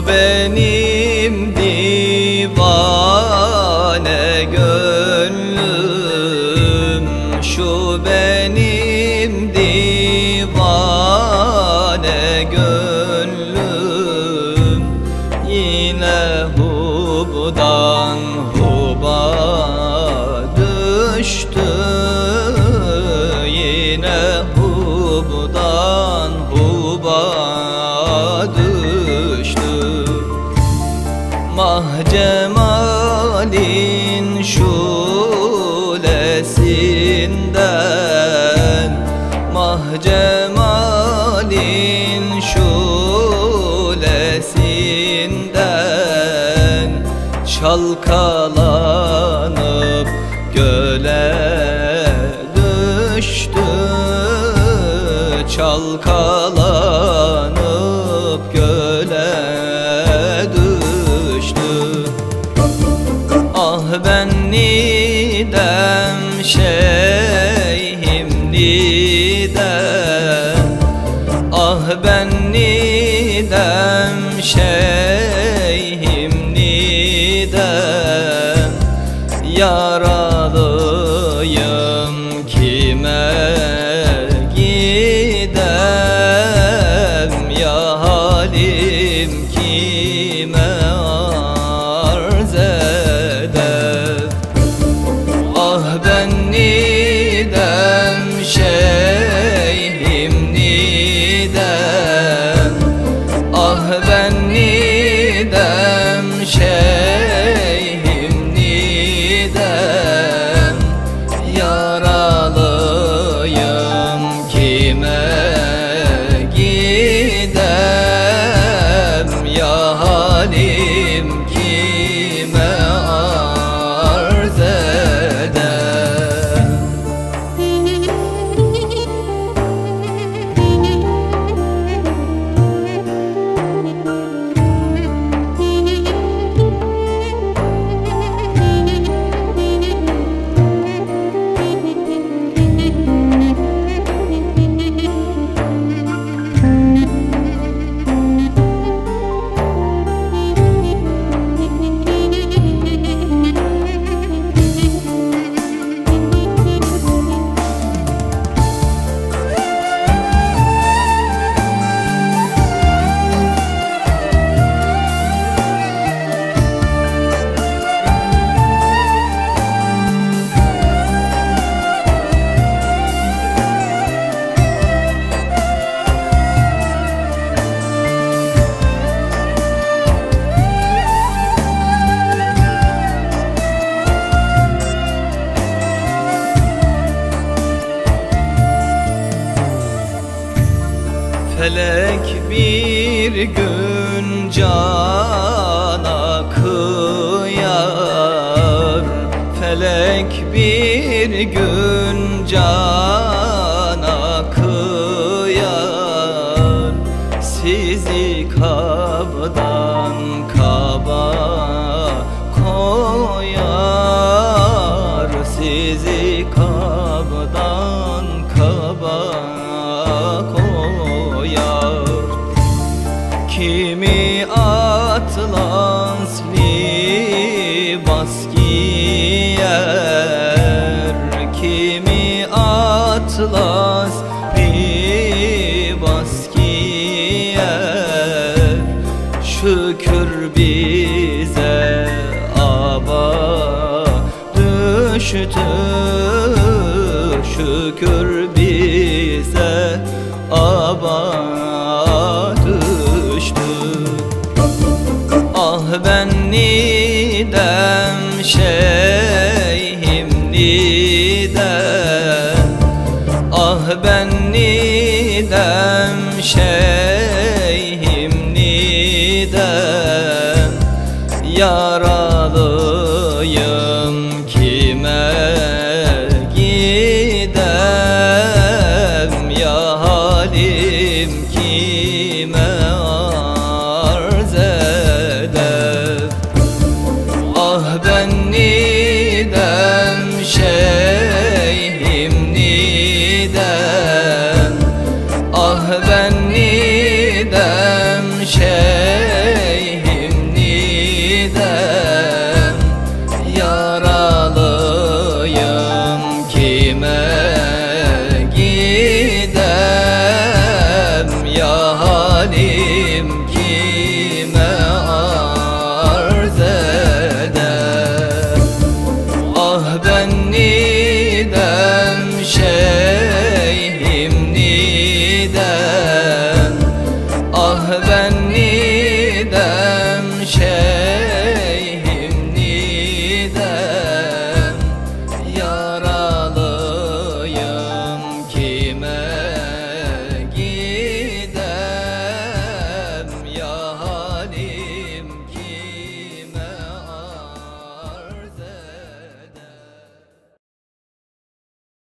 benim divane gönlüm, şu benim divane gönlüm, yine hubdan huba düştü, yine hubdan huba düştü. Mah cemalin şulesinden, mah cemalin şulesinden çalkalanıp göle düştü, çalkalanıp göle düştü. Ah ben nidem şeyhim nidem, ah ben nidem şeyhim nidem, yaralıyım kime gidem, ya halim kime arz edem. Ah ben nidem şeyhim nidem, ah ben nidem şeyhim nidem, yaralıyım kime gidem, ya halim kime arz edem. Felek bir gün cana kıyar, felek bir gün cana kıyar, sizi kabdan kaba koyar, sizi kabdan kaba koyar. Kimi atlas libas giyer, kimi atlas libas giyer, şükür bize aba düştü, şükür bize aba düştü. Ah ben nidem şeyhim nidem, ah ben nidem şeyhim nidem, yaralıyım kime gidem, ya halim kime arz edem. Ah ben nidem şeyhim nidem, ah ben nidem ben nidem